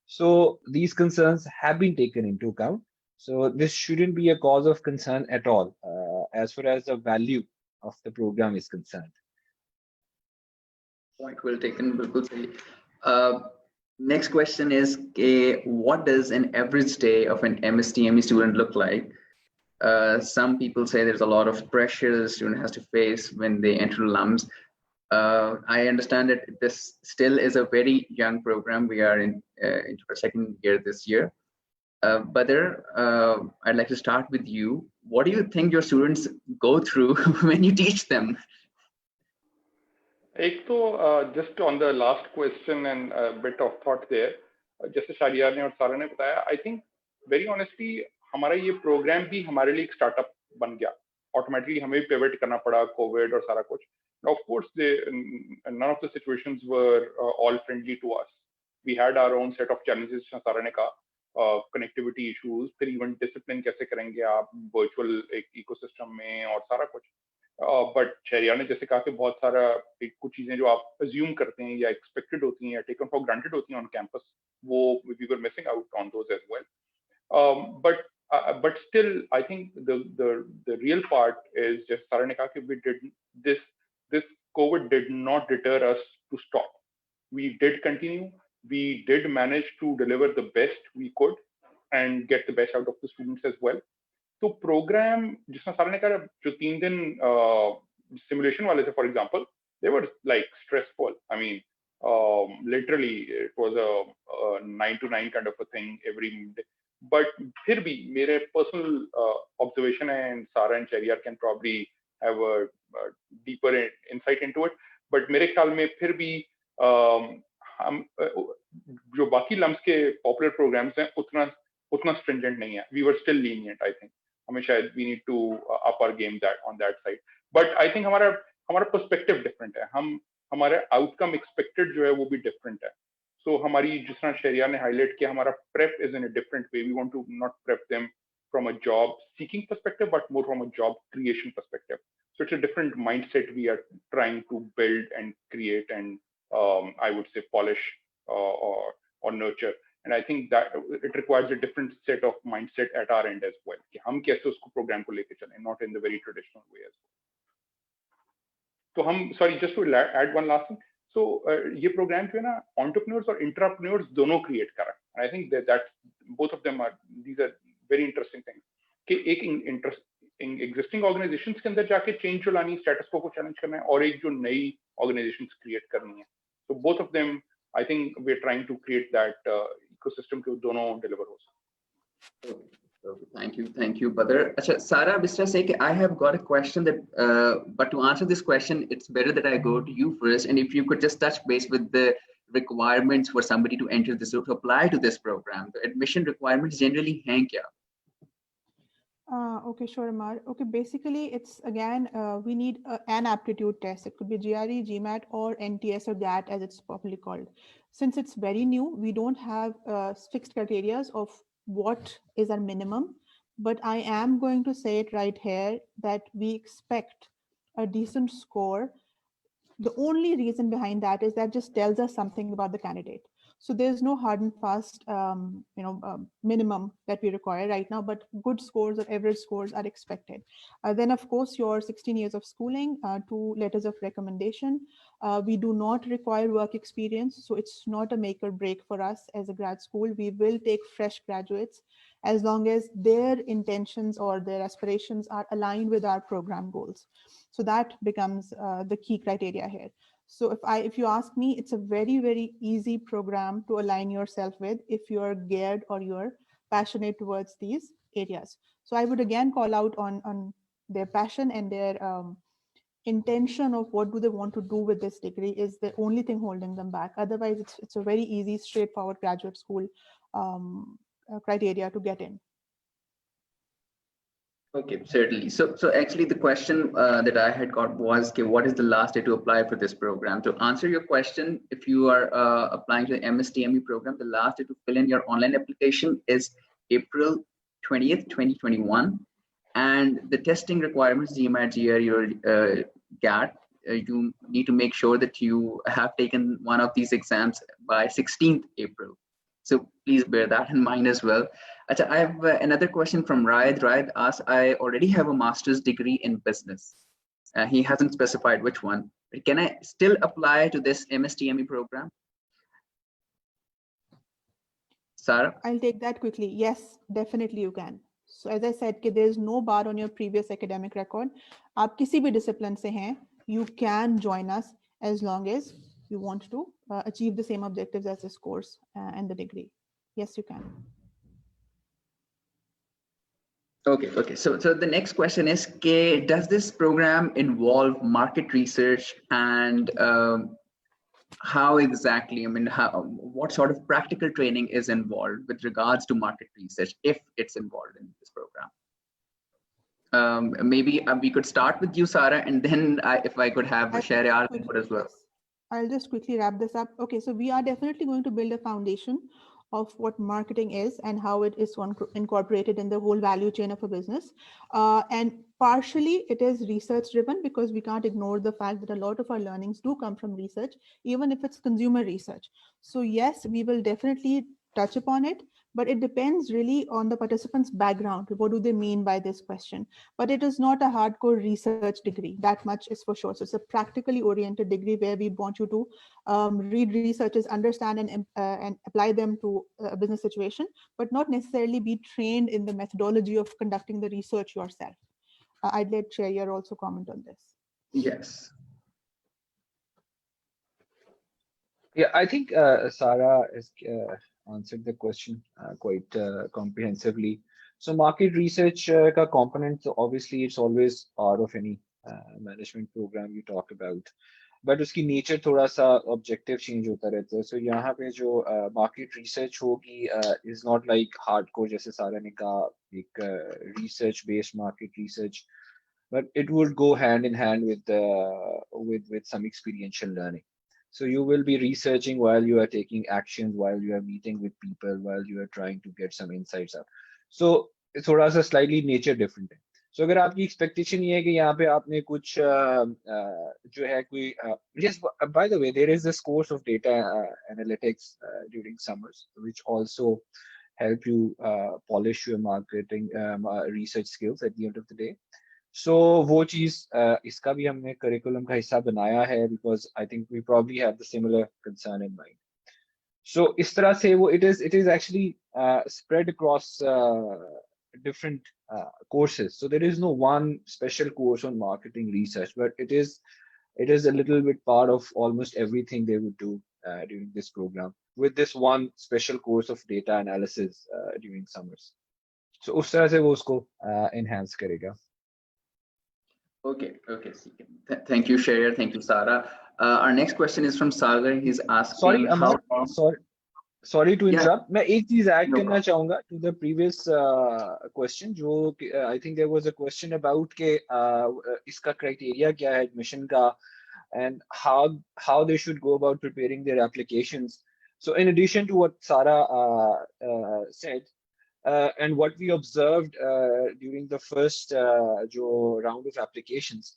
So these concerns have been taken into account. So this shouldn't be a cause of concern at all, as far as the value of the program is concerned. Point well taken, बिल्कुल सही. Next question is, what does an average day of an MSTME student look like? Some people say there's a lot of pressure the student has to face when they enter LUMS. I understand that this still is a very young program. We are into our second year this year. Badr, I'd like to start with you. What do you think your students go through when you teach them? एक तो just on the last question and a bit of thought there, जैसे शारियार ने और सारा ने बताया, I think very honestly हमारा ये प्रोग्राम भी हमारे लिए एक स्टार्टअप बन गया. Automatically हमें पिवट करना पड़ा, कोविड और सारा कुछ. Now, of course, none of the situations were all friendly to us. We had our own set of challenges, सारा ने कहा, connectivity issues, फिर even discipline कैसे करेंगे आप virtual एक ecosystem में और सारा कुछ. But शहरियार ने जैसे कहा कि बहुत सारा कुछ चीजें जो आप assume करते हैं या expected होती हैं या taken for granted होती हैं on campus, वो we were missing out on those as well. But still, I think the real part is just सारा ने कहा कि we did this COVID did not deter us to stop. We did continue. We did manage to deliver the best we could and get the best out of the students as well. So program, जिसमें सारा ने कहा जो 3 दिन simulation वाले थे, for example, they were like stressful. I mean, literally it was a 9 to 9 kind of a thing every day. But फिर भी मेरे personal observation है, and Sarah and Sharia can probably have a deeper insight into it. But मेरे ख्याल में फिर भी हम जो बाकी लम्स के पॉपुलर प्रोग्राम्स हैं उतना स्ट्रिंजेंट नहीं है. We were still lenient. I think हमें शायद we need to up our game on that side. But I think हमारा पर्सपेक्टिव डिफरेंट है. हमारे आउटकम एक्सपेक्टेड जो है वो भी डिफरेंट है. सो हमारी जिस तरह शहरियार ने हाईलाइट किया, हमारा prep is in a different way. We want to not prep them from a job seeking perspective, but more from a job creation perspective. So it's a different mindset we are trying to build and create and I would say polish or nurture. And I think that it requires a different set of mindset at our end as well. कि हम कैसे उसको program को लेके चलें, not in the very traditional way as well. तो हम, sorry, just to add one last thing. So ये program जो है ना entrepreneurs और intrapreneurs दोनों create कर रहा है. I think that both of them are, these are very interesting things कि एक existing organizations के अंदर जाके change जो लानी, status quo को challenge करना है, और एक जो नई organizations create करनी है. So both of them, I think we're trying to create that ecosystem कि दोनों deliver हो सके. Okay, thank you, Badr. Achha, Sara, Mr. say I have got a question that, but to answer this question, it's better that I go to you first, and if you could just touch base with the requirements for somebody to enter this, to apply to this program. The admission requirements generally hain kya? Okay, sure, Amar. Okay, basically, it's again, we need an aptitude test. It could be GRE, GMAT, or NTS, or GAT, as it's popularly called. Since it's very new, we don't have fixed criteria of what is our minimum, but I am going to say it right here that we expect a decent score. The only reason behind that is that just tells us something about the candidate. So there's no hard and fast, minimum that we require right now, but good scores or average scores are expected. Then, of course, your 16 years of schooling, 2 letters of recommendation. We do not require work experience, so it's not a make or break for us as a grad school. We will take fresh graduates as long as their intentions or their aspirations are aligned with our program goals. So that becomes the key criteria here. So if you ask me, it's a very, very easy program to align yourself with if you're geared or you're passionate towards these areas. So I would again call out on their passion and their intention of what do they want to do with this degree is the only thing holding them back. Otherwise, it's a very easy, straightforward graduate school criteria to get in. Okay, certainly. So actually the question that I had got was, okay, what is the last day to apply for this program? To answer your question, if you are applying to the MSTME program, the last day to fill in your online application is April 20th, 2021. And the testing requirements, GMAT, GRE, or GAT, you need to make sure that you have taken one of these exams by 16th April. So please bear that in mind as well. I have another question from Raid. Raid asks, I already have a master's degree in business. He hasn't specified which one. But can I still apply to this MSTME program? Sarah? I'll take that quickly. Yes, definitely you can. So as I said, there's no bar on your previous academic record. आप किसी भी discipline से हैं, you can join us as long as you want to achieve the same objectives as this course and the degree. Yes, you can. Okay. So the next question is, does this program involve market research, and how exactly, what sort of practical training is involved with regards to market research, if it's involved in this program? Maybe we could start with you, Sarah, and then if I could have Shahryar input as well. I'll just quickly wrap this up. Okay, so we are definitely going to build a foundation of what marketing is and how it is incorporated in the whole value chain of a business. And partially it is research driven, because we can't ignore the fact that a lot of our learnings do come from research, even if it's consumer research. So yes, we will definitely touch upon it, but it depends really on the participant's background. What do they mean by this question? But it is not a hardcore research degree, that much is for sure. So it's a practically oriented degree where we want you to read researches, understand and apply them to a business situation, but not necessarily be trained in the methodology of conducting the research yourself. I'd let Shahryar also comment on this. Yes. Yeah, I think Sarah has answered the question quite comprehensively. So market research ka component, obviously it's always part of any management program you talk about. But उसकी nature थोड़ा सा objective change होता रहता है. सो यहाँ पे जो market research होगी इज नॉट लाइक हार्डकोर, जैसे सारा ने कहा, एक research based market research, but it would go hand in hand with some experiential learning. So you will be researching while you are taking actions, while you are meeting with people, while you are trying to get some insights out. So थोड़ा सा slightly nature different है. So अगर आपकी expectation ये है कि यहाँ पे आपने कुछ जो है कोई yes, by the way, there is this course of data analytics during summers which also help you polish your marketing research skills at the end of the day. So वो चीज इसका भी हमने करिकुलम का हिस्सा बनाया है, because I think we probably have the similar concern in mind. So इस तरह से वो it is actually spread across different courses. So there is no one special course on marketing research, but it is a little bit part of almost everything they would do during this program, with this one special course of data analysis during summers. So उस तरह से वो उसको enhance करेगा. Okay. Thank you, Sharia. Thank you, Sarah. Our next question is from Sagar. He's asking, Sorry, Amar. Sorry to interrupt. Yeah. मैं एक चीज add No करना problem. चाहूंगा to the previous question, जो I think there was a question about के इसका criteria क्या है admission का, and how they should go about preparing their applications. So in addition to what Sarah said, and what we observed during the first जो round of applications,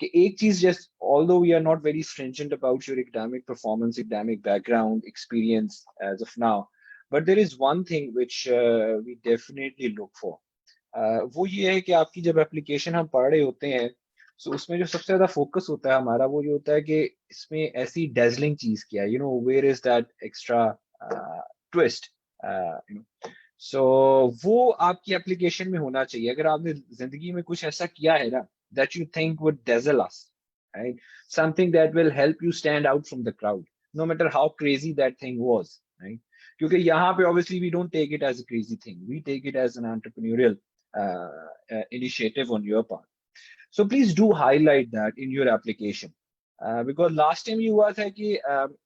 कि एक चीज, just although we are not very stringent about your academic performance, academic background, experience as of now, but there is one thing which we definitely look for. वो ये है कि आपकी जब application हम पढ़ रहे होते हैं, so उसमें जो सबसे ज्यादा focus होता है हमारा, वो ये होता है कि इसमें ऐसी dazzling चीज क्या है, where is that extra twist, so वो आपकी application में होना चाहिए. अगर आपने जिंदगी में कुछ ऐसा किया है ना, that you think would dazzle us, right? Something that will help you stand out from the crowd, no matter how crazy that thing was, right? Because यहाँ पे obviously we don't take it as a crazy thing. We take it as an entrepreneurial initiative on your part. So please do highlight that in your application. Because last time you हुआ था कि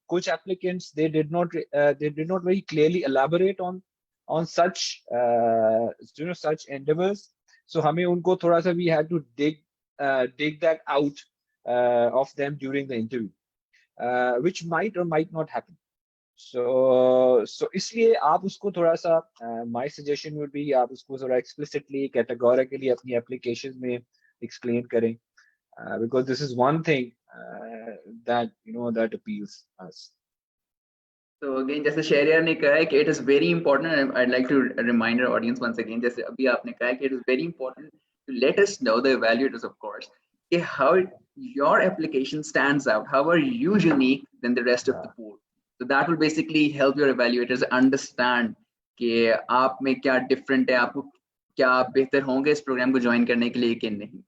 कुछ applicants they did not very clearly elaborate on such such endeavors. So हमें उनको थोड़ा सा we had to dig that out of them during the interview, which might or might not happen. So इसलिए आप उसको थोड़ा सा my suggestion would be आप उसको थोड़ा explicitly, categorically अपनी applications में explain करें, because this is one thing that that appeals us. So again, जैसे शेरिया ने कहा है कि it is very important, and I'd like to remind our audience once again, जैसे अभी आपने कहा है कि it is very important to let us know, the evaluators of course, कि how your application stands out, how are you unique than the rest of the pool. So that will basically help your evaluators understand कि आप में क्या different है, आपको क्या आप बेहतर होंगे इस प्रोग्राम को ज्वाइन करने के लिए कि नहीं.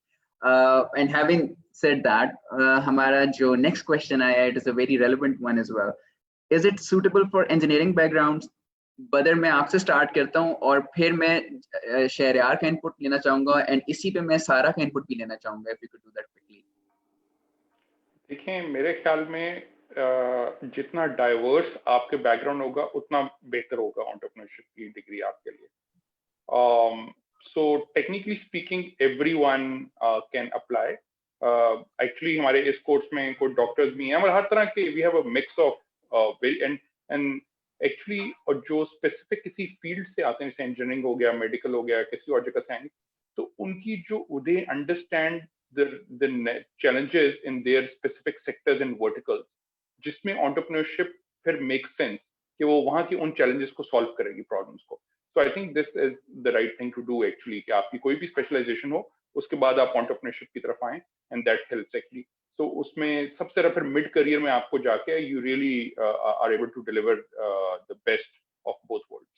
And having said that, हमारा जो next question आया है, it is a very relevant one as well. Is it suitable for engineering backgrounds? बदर मैं आपसे स्टार्ट करता हूँ और फिर मैं शहरयार का इनपुट लेना चाहूंगा, एंड इसी पे मैं सारा का इनपुट भी लेना चाहूंगा, if you could do that quickly. देखें, मेरे ख्याल में जितना डाइवर्स आपके बैकग्राउंड होगा उतना बेहतर होगा एंटरप्रेन्योरशिप की डिग्री आपके लिए. So technically speaking, everyone can apply. Actually हमारे इस कोर्स में कोई डॉक्टर्स भी हैं, और हर तरह के we have a mix of and actually, और जो स्पेसिफिक किसी फील्ड से आते हैं, जैसे इंजीनियरिंग हो गया, मेडिकल हो गया, किसी और जगह से आएंगे, तो उनकी जो they understand the challenges in their specific sectors and verticals, जिसमें एंटरप्रेन्योरशिप फिर मेक सेंस कि वो वहां की उन चैलेंजेस को सॉल्व करेगी, प्रॉब्लम्स को. So I think this is the right thing to do actually, कि आपकी कोई भी स्पेशलाइजेशन हो, उसके बाद आप एंटरप्रेन्योरशिप की तरफ आएं, and that helps actually. So उसमें सबसे ज्यादा फिर मिड करियर में आपको जाके you really are able to deliver the best of both worlds.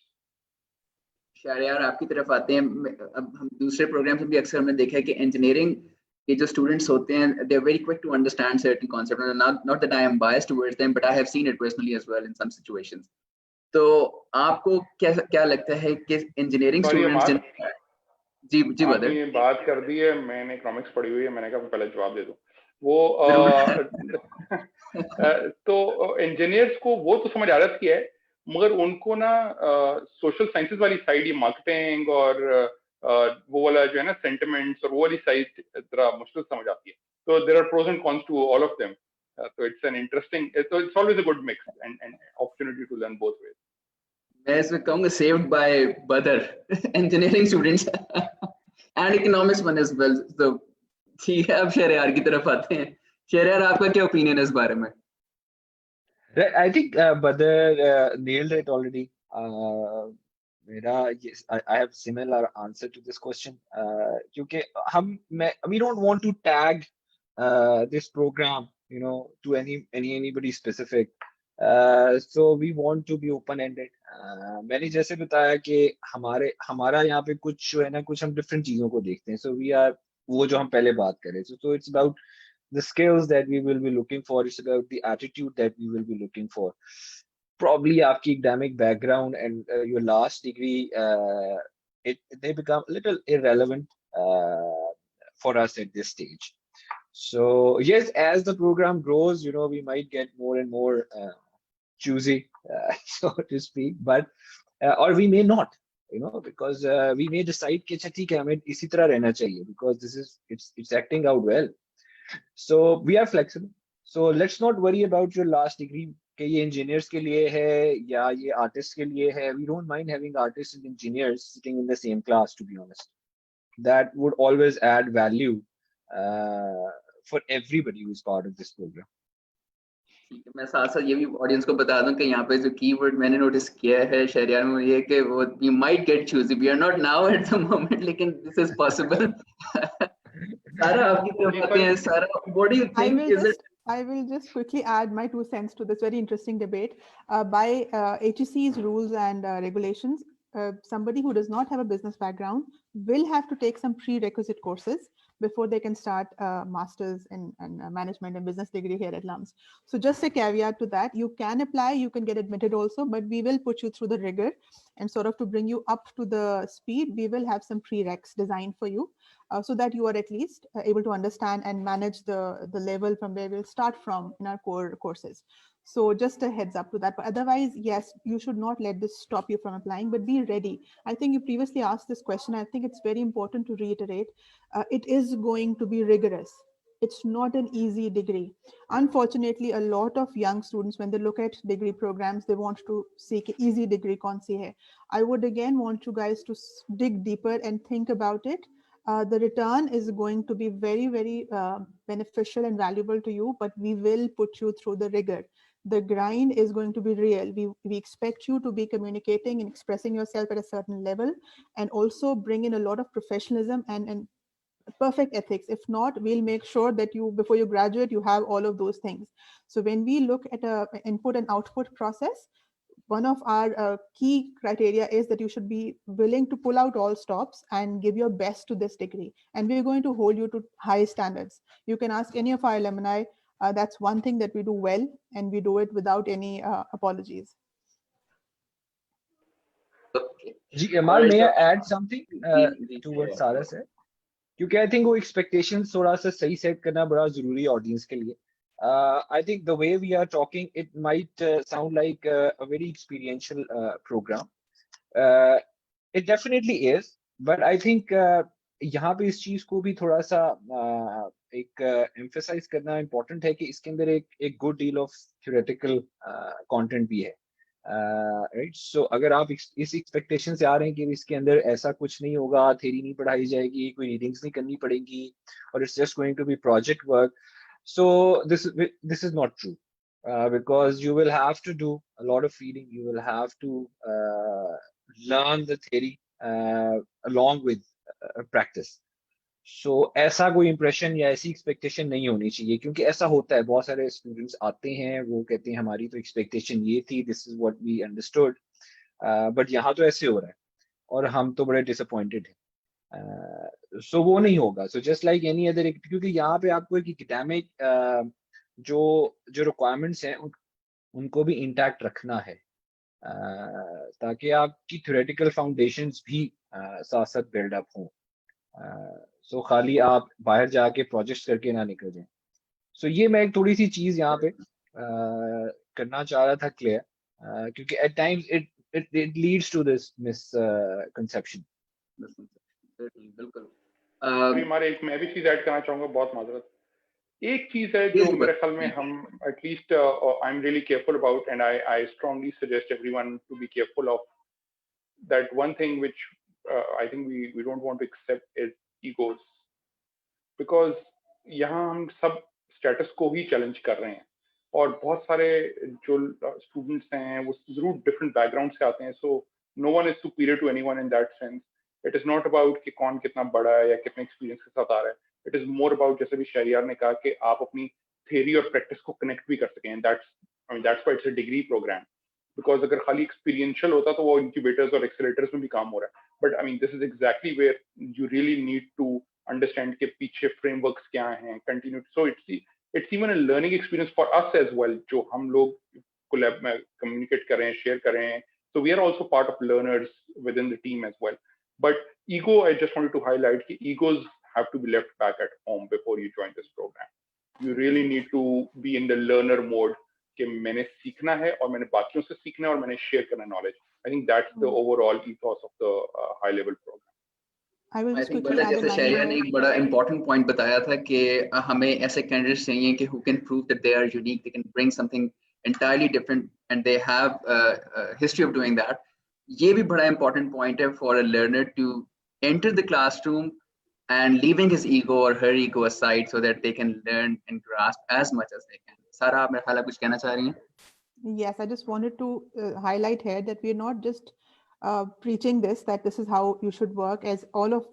Shahryar आपकी तरफ आते हैं. अब हम दूसरे प्रोग्राम में भी अक्सर हमने देखा है कि इंजीनियरिंग के जो स्टूडेंट्स होते हैं, they are very quick to understand certain concepts, and not that I am biased towards them, but I have seen it personally as well in some situations. तो आपको क्या लगता है कि इंजीनियरिंग स्टूडेंट्स जी आपने ये बात कर दी है, मैंने इकोनॉमिक्स पढ़ी हुई है, मैंने कहा पहले जवाब दे दूं. वो तो इंजीनियर्स को वो तो समझ आ रहा है, मगर उनको ना सोशल साइंसेज वाली साइड, ये मार्केटिंग और वो वाला जो है ना सेंटिमेंट्स और वो वाली साइड जरा मुश्किल समझ आती है. तो there are pros and cons to all of them. So it's an interesting, so it's always a good mix and opportunity to learn both ways. मैं इसमें कहूँगा saved by brother engineering students and economics one as well. So ठीक है, अब शहरयार की तरफ आते हैं. शहरयार, आपका क्या ओपिनियन है इस बारे में? I think Badr nailed it already. Yes, I have similar answer to this question. क्योंकि we don't want to tag this program, to anybody specific. So we want to be open-ended. मैंने जैसे बताया कि हमारा यहाँ पे कुछ जो है ना, कुछ हम different चीजों को देखते हैं. So we are वो जो हम पहले बात करें. So it's about the skills that we will be looking for. It's about the attitude that we will be looking for. Probably आपकी academic background and your last degree, they become a little irrelevant for us at this stage. So yes, as the program grows, we might get more and more choosy, so to speak, but or we may not, because we may decide कि अच्छा ठीक है, हमें इसी तरह रहना चाहिए, because it's acting out well. So we are flexible. So let's not worry about your last degree कि ये engineers के लिए है या ये artists के लिए है. We don't mind having artists and engineers sitting in the same class, to be honest. That would always add value for everybody who is part of this program. ठीक है, मैं साथ साथ ये भी ऑडियंस को बता दूं कि यहाँ पे जो कीवर्ड मैंने नोटिस किया है शहरयार में, ये कि वो you might get choosy. We are not now at the moment, लेकिन this is possible. Sara, आपकी तरफ आते हैं. Sara, what do you think? I will just quickly add my 2 cents to this very interesting debate. By HEC's rules and regulations, somebody who does not have a business background will have to take some prerequisite courses before they can start masters in management and business degree here at LUMS. So just a caveat to that, you can apply, you can get admitted also, but we will put you through the rigor, and sort of to bring you up to the speed, we will have some prereqs designed for you. So that you are at least able to understand and manage the level from where we'll start from in our core courses. So just a heads up to that. But otherwise, yes, you should not let this stop you from applying, but be ready. I think you previously asked this question. I think it's very important to reiterate. It is going to be rigorous. It's not an easy degree. Unfortunately, a lot of young students, when they look at degree programs, they want to seek an easy degree. Kaun si hai? I would again want you guys to dig deeper and think about it. The return is going to be very, very beneficial and valuable to you, but we will put you through the rigor. The grind is going to be real. We expect you to be communicating and expressing yourself at a certain level, and also bring in a lot of professionalism and perfect ethics. If not, we'll make sure that you, before you graduate, you have all of those things. So when we look at a input and output process, one of our key criteria is that you should be willing to pull out all stops and give your best to this degree. And we're going to hold you to high standards. You can ask any of our alumni. That's one thing that we do well, and we do it without any apologies. Okay. Amal, may I add something to what Sara said? क्योंकि I think वो expectations थोड़ा सा सही set करना बड़ा जरूरी है audience के लिए. I think the way we are talking, it might sound like a very experiential program. It definitely is, but I think यहाँ पे इस चीज को भी थोड़ा सा एक emphasize करना important है कि इसके अंदर एक good deal of theoretical content भी है. Right? So अगर आप इस expectation से आ रहे हैं कि इसके अंदर ऐसा कुछ नहीं होगा, theory नहीं पढ़ाई जाएगी, कोई readings नहीं करनी पड़ेंगी, और it's just going to be project work. So this is not true, because you will have to do a lot of reading. You will have to learn the theory along with practice. So ऐसा कोई impression या ऐसी expectation नहीं होनी चाहिए, क्योंकि ऐसा होता है, बहुत सारे students आते हैं, वो कहते हैं हमारी तो expectation ये थी, this is what we understood, but यहाँ तो ऐसे हो रहा है और हम तो बड़े disappointed हैं. So वो नहीं होगा. So just like any other, क्योंकि यहाँ पे आपको एक academic जो requirements हैं उनको भी intact रखना है, ताकि आपकी theoretical foundations भी साथ साथ build up हों. So खाली आप बाहर जाके projects करके ना निकल जाएं. So ये मैं एक थोड़ी सी चीज यहाँ पे करना चाह रहा था clear, क्योंकि at times it leads to this misconception. बिल्कुल हमारे एक मैं भी चीज ऐड करना चाहूंगा, बहुत माजरत। एक चीज है जो मेरे ख्याल में हम at least I am really careful about, and I strongly suggest everyone to be careful of that one thing which I think we don't want to accept is egos, because यहाँ हम सब स्टेटस को ही चैलेंज कर रहे हैं, और बहुत सारे जो स्टूडेंट्स हैं वो जरूर डिफरेंट बैकग्राउंड से आते हैं, so no one is superior to anyone in that sense. It is not about कि कौन कितना बड़ा है या कितने एक्सपीरियंस के साथ आ रहा है, इट इज मोर अबाउट, जैसे भी शहरियार ने कहा, कि आप अपनी थ्योरी और प्रैक्टिस को कनेक्ट भी कर सकें। That's why it's a degree program, because अगर खाली एक्सपीरियंशियल होता तो वो इंक्यूबेटर्स और एक्सेलरेटर्स में भी काम हो रहा है, but I mean this is exactly where you really need to understand के पीछे फ्रेमवर्क्स क्या हैं, continue, so it's even a learning experience for us as well, जो हम लोग कोलैब में कम्युनिकेट कर रहे हैं, शेयर कर रहे हैं, so we are also part of learners within the team as well. But ego, I just wanted to highlight that egos have to be left back at home before you join this program. You really need to be in the learner mode कि मैंने सीखना है और मैंने बाकियों से सीखना है और मैंने शेयर करना knowledge. I think that's the overall ethos of the high level program. I will I just think quickly add a जैसे line शहरिया ने here. एक बड़ा important point बताया था कि हमें ऐसे candidates चाहिए कि who can prove that they are unique, they can bring something entirely different, and they have a history of doing that. ये भी बड़ा important point है for a learner to enter the classroom and leaving his ego or her ego aside so that they can learn and grasp as much as they can. सारा आप मेरे ख्याल कुछ कहना चाह रही हैं? Yes, I just wanted to highlight here that we are not just preaching this, that this is how you should work, as all of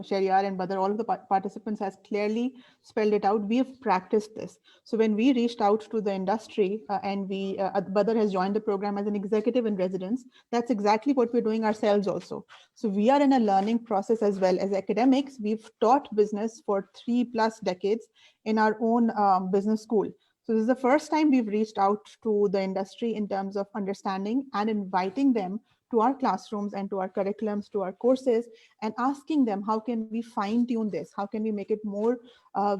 Shariar and Badr, all of the participants has clearly spelled it out. We have practiced this. So when we reached out to the industry and Badr has joined the program as an executive in residence, that's exactly what we're doing ourselves also. So we are in a learning process as well as academics. We've taught business for 3+ decades in our own business school. So this is the first time we've reached out to the industry in terms of understanding and inviting them to our classrooms and to our curriculums, to our courses, and asking them, how can we fine tune this? How can we make it more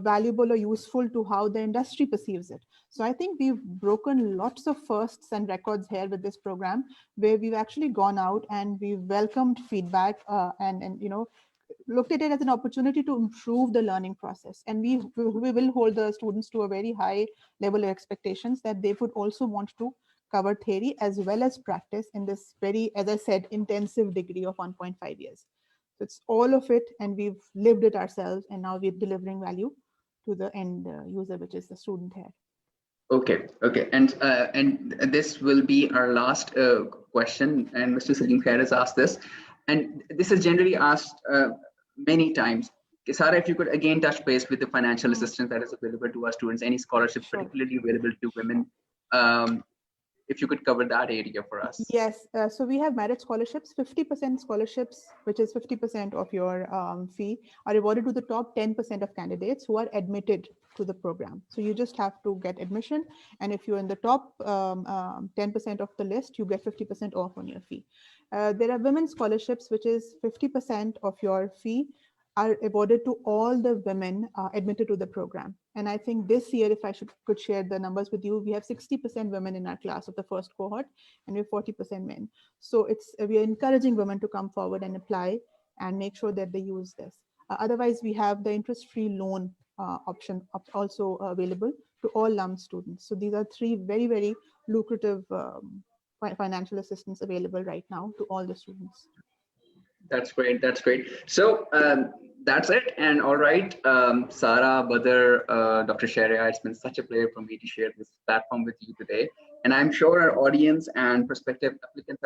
valuable or useful to how the industry perceives it? So I think we've broken lots of firsts and records here with this program, where we've actually gone out and we've welcomed feedback and you know, looked at it as an opportunity to improve the learning process. And we will hold the students to a very high level of expectations that they would also want to cover theory as well as practice in this very, as I said, intensive degree of 1.5 years. So it's all of it, and we've lived it ourselves, and now we're delivering value to the end user, which is the student here. Okay, and this will be our last question, and Mr. Salim Khair has asked this, and this is generally asked many times. Sara, if you could again touch base with the financial assistance that is available to our students, any scholarships particularly available to women, if you could cover that area for us. Yes, so we have merit scholarships, 50% scholarships, which is 50% of your fee, are awarded to the top 10% of candidates who are admitted to the program. So you just have to get admission, and if you're in the top 10% of the list, you get 50% off on your fee. There are women's scholarships, which is 50% of your fee are awarded to all the women admitted to the program. And I think this year, if I could share the numbers with you, we have 60% women in our class of the first cohort, and we have 40% men. So we are encouraging women to come forward and apply and make sure that they use this. Otherwise, we have the interest-free loan option also available to all LUMS students. So these are 3 very, very lucrative financial assistance available right now to all the students. That's great. That's great. So that's it. And all right, Sara, Badr, Dr. Sharia, it's been such a pleasure for me to share this platform with you today. And I'm sure our audience and prospective applicants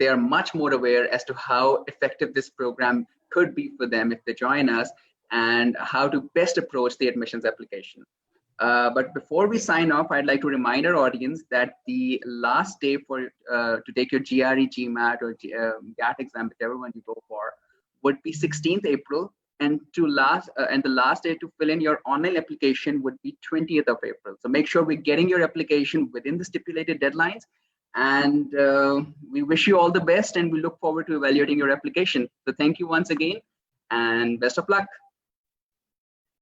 they are much more aware as to how effective this program could be for them if they join us, and how to best approach the admissions application. But before we sign off, I'd like to remind our audience that the last day for to take your GRE, GMAT, or GAT exam, whichever one you go for, would be 16th April, and the last day to fill in your online application would be 20th of April. So make sure we're getting your application within the stipulated deadlines, and we wish you all the best, and we look forward to evaluating your application. So thank you once again, and best of luck.